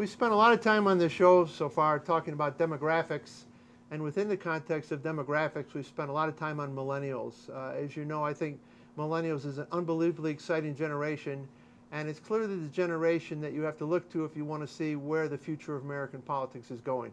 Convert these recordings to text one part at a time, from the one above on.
We spent a lot of time on the show so far talking about demographics, and within the context of demographics, we've spent a lot of time on millennials. As you know, I think millennials is an unbelievably exciting generation, and it's clearly the generation that you have to look to if you want to see where the future of American politics is going.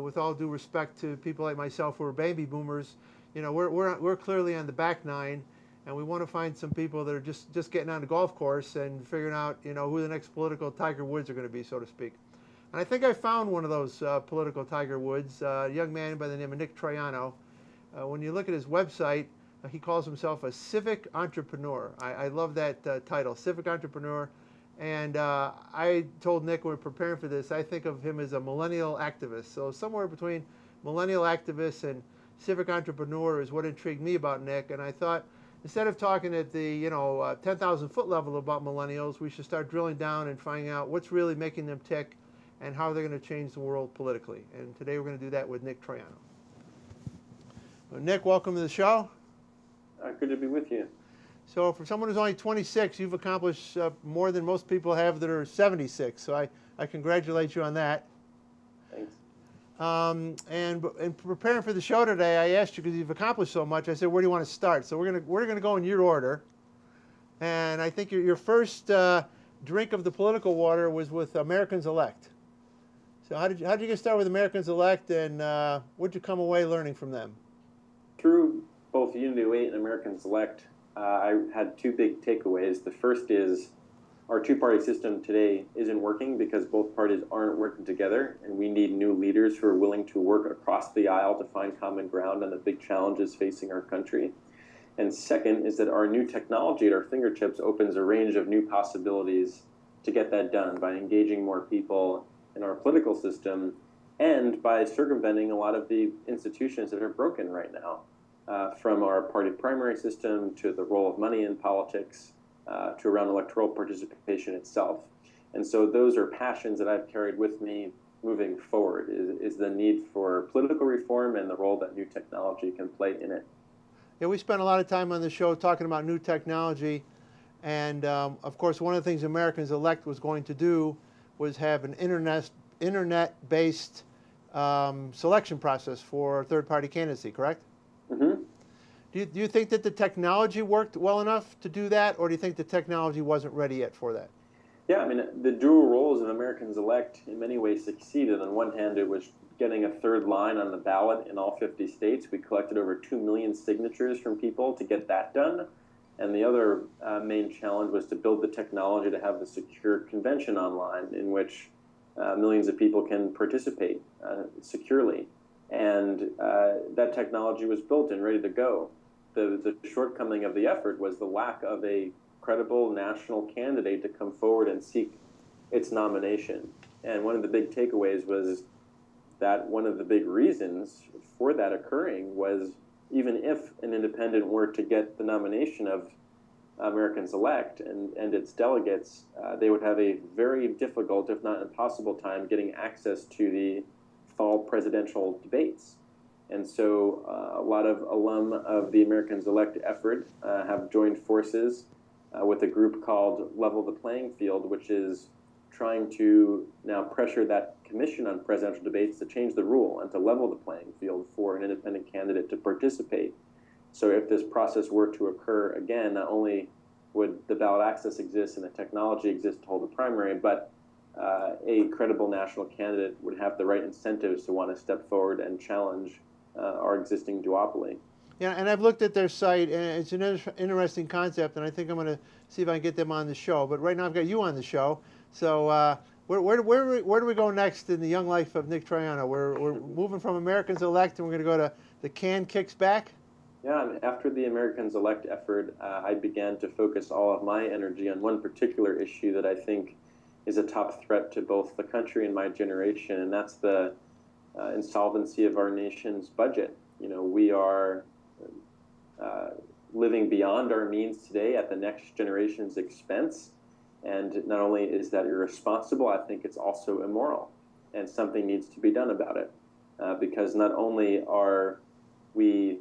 With all due respect to people like myself who are baby boomers, you know, we're clearly on the back nine, and we want to find some people that are just getting on the golf course and figuring out, you know, who the next political Tiger Woods are going to be, so to speak. And I think I found one of those political Tiger Woods, a young man by the name of Nick Troiano. When you look at his website, he calls himself a civic entrepreneur. I love that title, civic entrepreneur. And I told Nick when we were preparing for this, I think of him as a millennial activist. So somewhere between millennial activist and civic entrepreneur is what intrigued me about Nick. And I thought, instead of talking at the 10,000 foot level about millennials, we should start drilling down and finding out what's really making them tick and how they're going to change the world politically. And today we're going to do that with Nick Troiano. Well, Nick, welcome to the show. Good to be with you. So for someone who's only 26, you've accomplished more than most people have that are 76. So I congratulate you on that. Thanks. And in preparing for the show today, I asked you, because you've accomplished so much, I said, where do you want to start? So we're gonna go in your order. And I think your first drink of the political water was with Americans Elect. So how did you get started with Americans Elect, and what did you come away learning from them? Through both Unity 08 and Americans Elect, I had two big takeaways. The first is our two-party system today isn't working because both parties aren't working together, and we need new leaders who are willing to work across the aisle to find common ground on the big challenges facing our country. And second is that our new technology at our fingertips opens a range of new possibilities to get that done by engaging more people in our political system and by circumventing a lot of the institutions that are broken right now, from our party primary system to the role of money in politics, to around electoral participation itself. And so those are passions that I've carried with me moving forward, is the need for political reform and the role that new technology can play in it. Yeah, we spent a lot of time on the show talking about new technology, and of course one of the things Americans Elect was going to do was have an internet-based selection process for third-party candidacy, correct? Mm-hmm. Do you think that the technology worked well enough to do that, or do you think the technology wasn't ready yet for that? Yeah, I mean, the dual roles of Americans Elect in many ways succeeded. On one hand, it was getting a third line on the ballot in all 50 states. We collected over 2 million signatures from people to get that done. And the other main challenge was to build the technology to have the secure convention online in which millions of people can participate securely. And that technology was built and ready to go. The shortcoming of the effort was the lack of a credible national candidate to come forward and seek its nomination. And one of the big takeaways was that one of the big reasons for that occurring was even if an independent were to get the nomination of Americans Elect and its delegates, they would have a very difficult, if not impossible, time getting access to the fall presidential debates. And so a lot of alum of the Americans Elect effort have joined forces with a group called Level the Playing Field, which is trying to now pressure that commission on presidential debates to change the rule and to level the playing field for an independent candidate to participate. So if this process were to occur again, not only would the ballot access exist and the technology exist to hold a primary, but a credible national candidate would have the right incentives to want to step forward and challenge our existing duopoly. Yeah, and I've looked at their site, and it's an interesting concept, and I think I'm going to see if I can get them on the show. But right now I've got you on the show. So where do we go next in the young life of Nick Troiano? We're moving from Americans Elect, and we're going to go to the Can Kicks Back? Yeah, after the Americans Elect effort, I began to focus all of my energy on one particular issue that I think is a top threat to both the country and my generation, and that's the insolvency of our nation's budget. You know, we are living beyond our means today at the next generation's expense. And not only is that irresponsible, I think it's also immoral. And something needs to be done about it. Because not only are we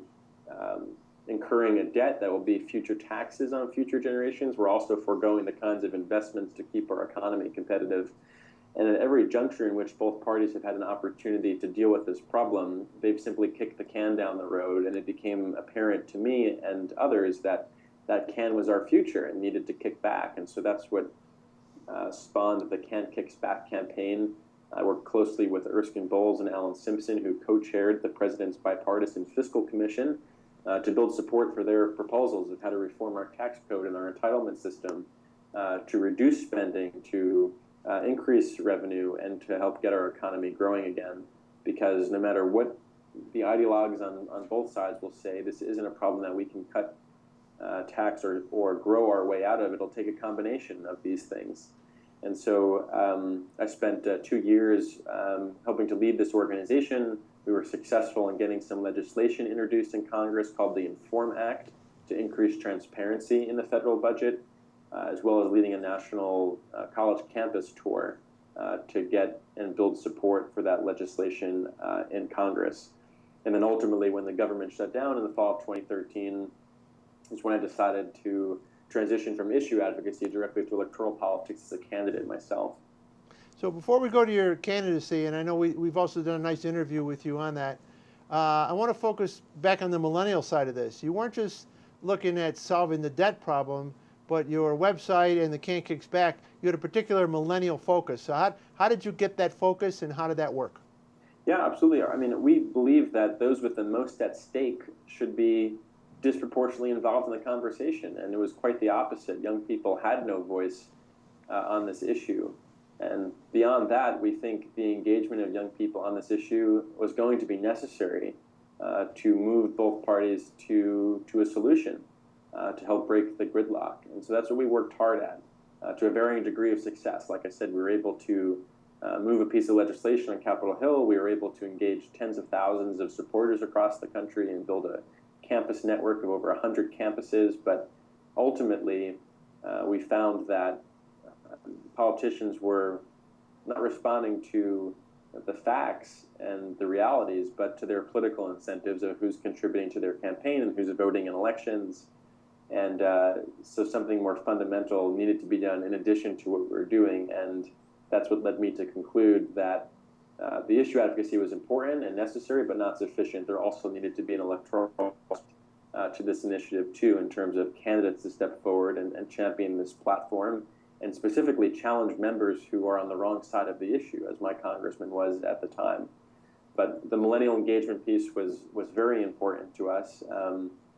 incurring a debt that will be future taxes on future generations, we're also foregoing the kinds of investments to keep our economy competitive. And at every juncture in which both parties have had an opportunity to deal with this problem, they've simply kicked the can down the road, and it became apparent to me and others that that can was our future and needed to kick back. And so that's what spawned the Can Kicks Back campaign. I worked closely with Erskine Bowles and Alan Simpson, who co-chaired the President's Bipartisan Fiscal Commission, to build support for their proposals of how to reform our tax code and our entitlement system, to reduce spending, to increase revenue, and to help get our economy growing again. Because no matter what the ideologues on both sides will say, this isn't a problem that we can cut tax or grow our way out of. It'll take a combination of these things. And so I spent 2 years helping to lead this organization. We were successful in getting some legislation introduced in Congress called the Inform Act to increase transparency in the federal budget, as well as leading a national college campus tour to get and build support for that legislation in Congress. And then ultimately, when the government shut down in the fall of 2013, is when I decided to transition from issue advocacy directly to electoral politics as a candidate myself. So before we go to your candidacy, and I know we've also done a nice interview with you on that, I want to focus back on the millennial side of this. You weren't just looking at solving the debt problem, but your website and the Can Kicks Back, you had a particular millennial focus. So how did you get that focus, and how did that work? Yeah, absolutely. I mean, we believe that those with the most at stake should be disproportionately involved in the conversation, and it was quite the opposite. Young people had no voice on this issue. And beyond that, we think the engagement of young people on this issue was going to be necessary to move both parties to a solution to help break the gridlock. And so that's what we worked hard at, to a varying degree of success. Like I said, we were able to move a piece of legislation on Capitol Hill. We were able to engage tens of thousands of supporters across the country and build a campus network of over 100 campuses. But ultimately, we found that politicians were not responding to the facts and the realities, but to their political incentives of who's contributing to their campaign and who's voting in elections. And so something more fundamental needed to be done in addition to what we were doing. And that's what led me to conclude that the issue advocacy was important and necessary, but not sufficient. There also needed to be an electoral to this initiative, too, in terms of candidates to step forward and champion this platform, and specifically challenge members who are on the wrong side of the issue, as my congressman was at the time. But the millennial engagement piece was very important to us.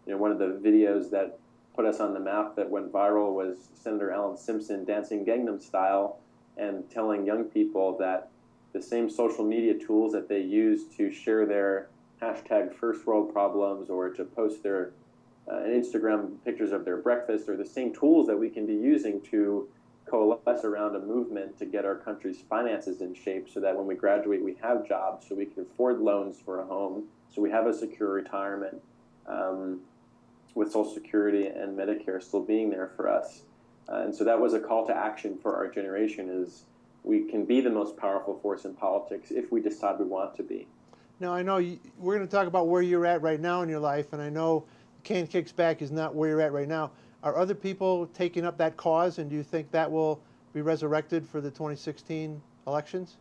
One of the videos that put us on the map that went viral was Senator Alan Simpson dancing Gangnam Style and telling young people that the same social media tools that they use to share their hashtag first world problems or to post their Instagram pictures of their breakfast are the same tools that we can be using to coalesce around a movement to get our country's finances in shape so that when we graduate we have jobs, so we can afford loans for a home, so we have a secure retirement, with Social Security and Medicare still being there for us. And so that was a call to action for our generation, is we can be the most powerful force in politics if we decide we want to be. Now, I know we're going to talk about where you're at right now in your life, and I know Can Kicks Back is not where you're at right now. Are other people taking up that cause, and do you think that will be resurrected for the 2016 elections?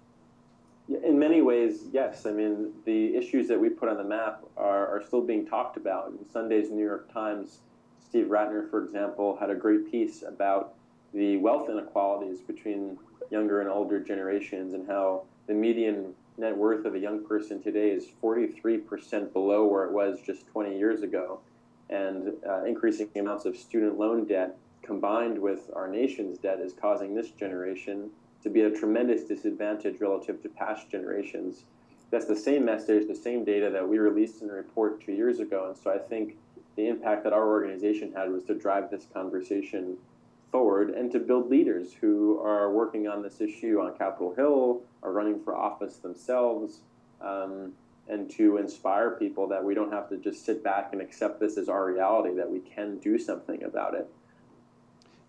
Yeah, in many ways, yes. I mean, the issues that we put on the map are still being talked about. In Sunday's New York Times, Steve Ratner, for example, had a great piece about the wealth inequalities between younger and older generations and how the median net worth of a young person today is 43% below where it was just 20 years ago. And increasing amounts of student loan debt combined with our nation's debt is causing this generation to be at a tremendous disadvantage relative to past generations. That's the same message, the same data that we released in a report 2 years ago. And so I think the impact that our organization had was to drive this conversation forward and to build leaders who are working on this issue on Capitol Hill, are running for office themselves, and to inspire people that we don't have to just sit back and accept this as our reality, that we can do something about it.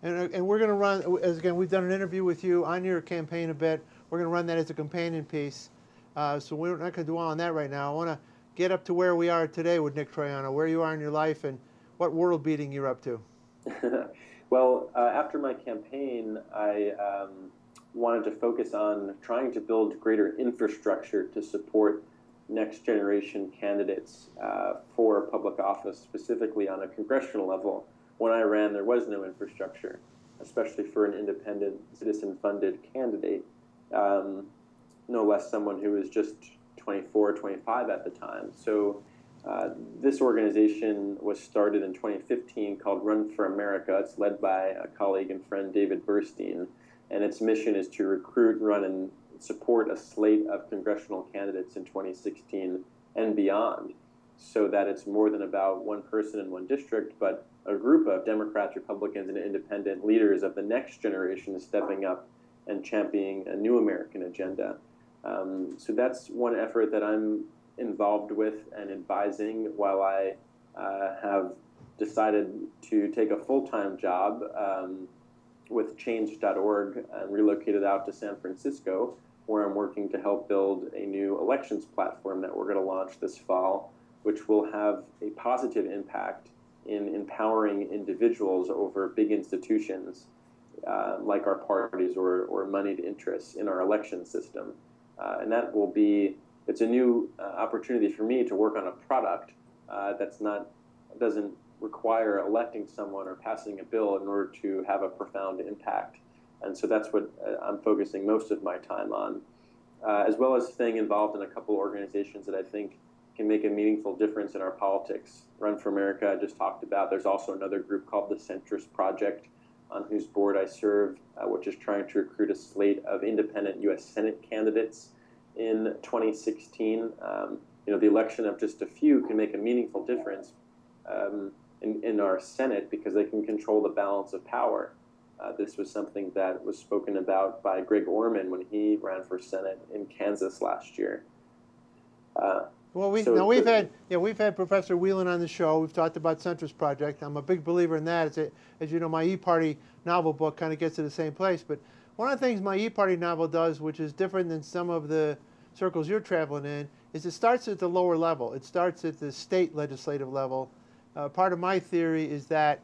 And we're going to run, as again, we've done an interview with you on your campaign a bit. We're going to run that as a companion piece. So we're not going to dwell on that right now. I want to get up to where we are today with Nick Troiano, where you are in your life and what world beating you're up to. Well, after my campaign, I wanted to focus on trying to build greater infrastructure to support next generation candidates for public office, specifically on a congressional level. When I ran, there was no infrastructure, especially for an independent, citizen-funded candidate, no less someone who was just 24, 25 at the time. So this organization was started in 2015 called Run for America. It's led by a colleague and friend, David Burstein, and its mission is to recruit, run, and support a slate of congressional candidates in 2016 and beyond, so that it's more than about one person in one district, but a group of Democrats, Republicans, and independent leaders of the next generation stepping up and championing a new American agenda. So that's one effort that I'm involved with and advising, while I have decided to take a full-time job with change.org and relocated out to San Francisco, where I'm working to help build a new elections platform that we're going to launch this fall, which will have a positive impact in empowering individuals over big institutions like our parties or moneyed interests in our election system. And that will be, it's a new opportunity for me to work on a product doesn't require electing someone or passing a bill in order to have a profound impact. And so that's what I'm focusing most of my time on, as well as staying involved in a couple organizations that I think can make a meaningful difference in our politics. Run for America, I just talked about. There's also another group called the Centrist Project, on whose board I serve, which is trying to recruit a slate of independent U.S. Senate candidates in 2016. The election of just a few can make a meaningful difference in our Senate, because they can control the balance of power. This was something that was spoken about by Greg Orman when he ran for Senate in Kansas last year. Well, we've had Professor Whelan on the show. We've talked about Centrist Project. I'm a big believer in that. As you know, my E-Party novel book kind of gets to the same place. But one of the things my E-Party novel does, which is different than some of the circles you're traveling in, is it starts at the lower level. It starts at the state legislative level. Part of my theory is that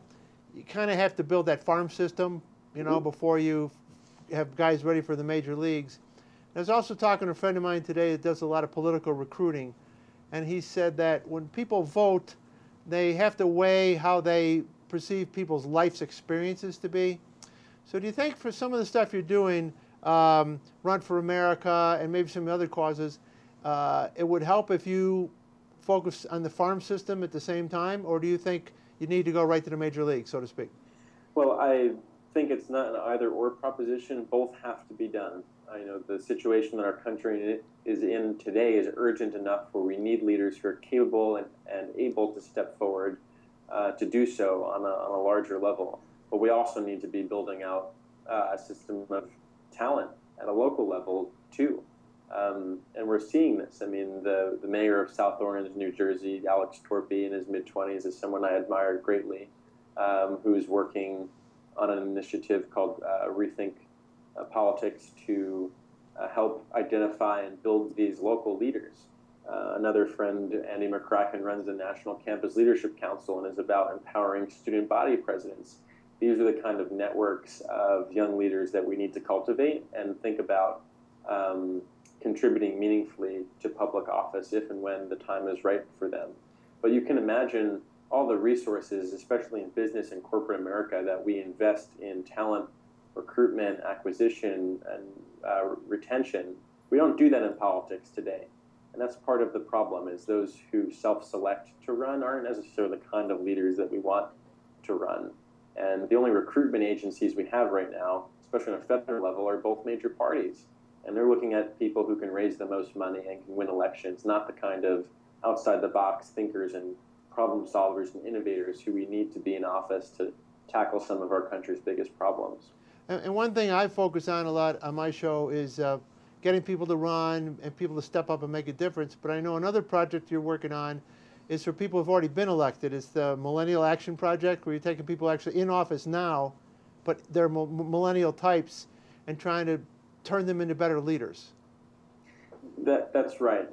you kind of have to build that farm system, before you have guys ready for the major leagues. I was also talking to a friend of mine today that does a lot of political recruiting, and he said that when people vote, they have to weigh how they perceive people's life's experiences to be. So do you think for some of the stuff you're doing, Run for America and maybe some other causes, it would help if you focus on the farm system at the same time, or do you think you need to go right to the major league, so to speak? Well, I think it's not an either-or proposition. Both have to be done. The situation that our country is in today is urgent enough where we need leaders who are capable and able to step forward to do so on a larger level. But we also need to be building out a system of talent at a local level, too. And we're seeing this. The mayor of South Orange, New Jersey, Alex Torpey, in his mid-20s, is someone I admire greatly, who's working on an initiative called Rethink Politics to help identify and build these local leaders. Another friend, Andy McCracken, runs the National Campus Leadership Council and is about empowering student body presidents. These are the kind of networks of young leaders that we need to cultivate and think about contributing meaningfully to public office if and when the time is right for them. But you can imagine all the resources, especially in business and corporate America, that we invest in talent recruitment, acquisition, and retention. We don't do that in politics today. And that's part of the problem, is those who self-select to run aren't necessarily the kind of leaders that we want to run. And the only recruitment agencies we have right now, especially on a federal level, are both major parties. And they're looking at people who can raise the most money and can win elections, not the kind of outside-the-box thinkers and problem solvers and innovators who we need to be in office to tackle some of our country's biggest problems. And one thing I focus on a lot on my show is getting people to run and people to step up and make a difference. But I know another project you're working on is for people who've already been elected. It's the Millennial Action Project, where you're taking people actually in office now, but they're millennial types, and trying to turn them into better leaders. That's right.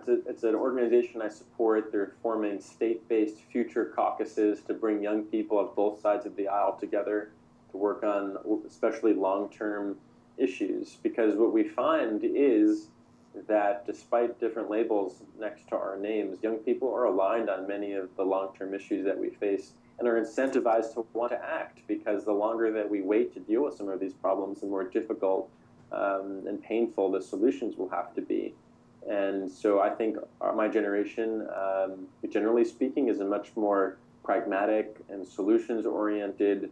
It's an organization I support. They're forming state-based future caucuses to bring young people of both sides of the aisle together to work on especially long-term issues, because what we find is that despite different labels next to our names, young people are aligned on many of the long-term issues that we face and are incentivized to want to act, because the longer that we wait to deal with some of these problems, the more difficult and painful the solutions will have to be. And so I think my generation, generally speaking, is a much more pragmatic and solutions-oriented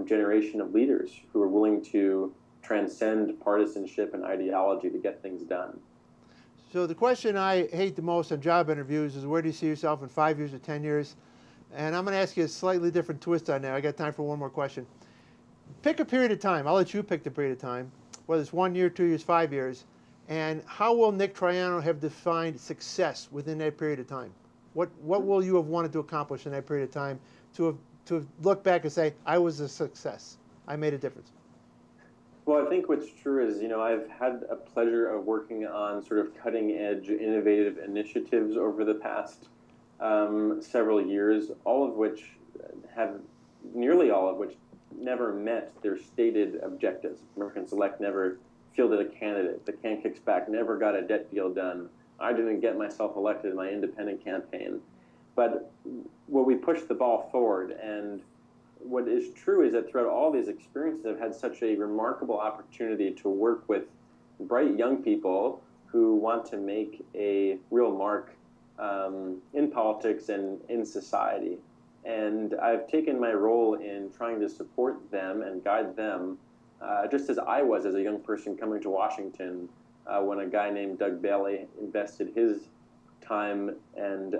generation of leaders who are willing to transcend partisanship and ideology to get things done. So the question I hate the most on job interviews is, where do you see yourself in 5 years or 10 years? And I'm going to ask you a slightly different twist on that. I got time for one more question. Pick a period of time. I'll let you pick the period of time, whether it's 1 year, 2 years, 5 years. And how will Nick Troiano have defined success within that period of time? What will you have wanted to accomplish in that period of time to look back and say, I was a success, I made a difference? Well, I think what's true is, I've had a pleasure of working on sort of cutting-edge, innovative initiatives over the past several years, nearly all of which never met their stated objectives. American Select never fielded a candidate. The Can Kickback never got a debt deal done. I didn't get myself elected in my independent campaign. But we pushed the ball forward, and what is true is that throughout all these experiences, I've had such a remarkable opportunity to work with bright young people who want to make a real mark in politics and in society. And I've taken my role in trying to support them and guide them, just as I was as a young person coming to Washington when a guy named Doug Bailey invested his time and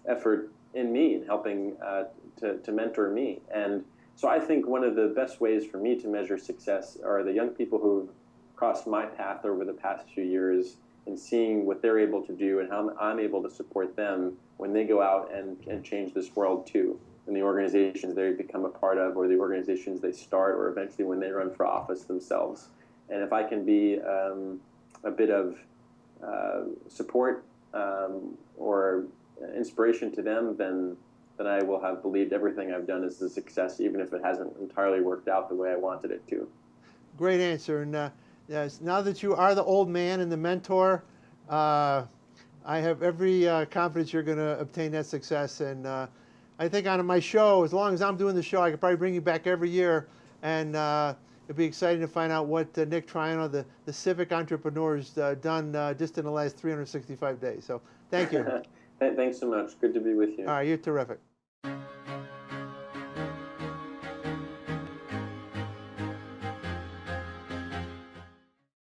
effort in me, in helping to mentor me. And so I think one of the best ways for me to measure success are the young people who've crossed my path over the past few years, and seeing what they're able to do and how I'm able to support them when they go out and change this world too, in the organizations they become a part of, or the organizations they start, or eventually when they run for office themselves. And if I can be a bit of support or inspiration to them, then I will have believed everything I've done is a success, even if it hasn't entirely worked out the way I wanted it to. Great answer. And yes, now that you are the old man and the mentor, I have every confidence you're going to obtain that success. And I think on my show, as long as I'm doing the show, I could probably bring you back every year, and it'd be exciting to find out what Nick Troiano, the civic entrepreneur, has done just in the last 365 days. So thank you. Thanks so much. Good to be with you. All right, you're terrific.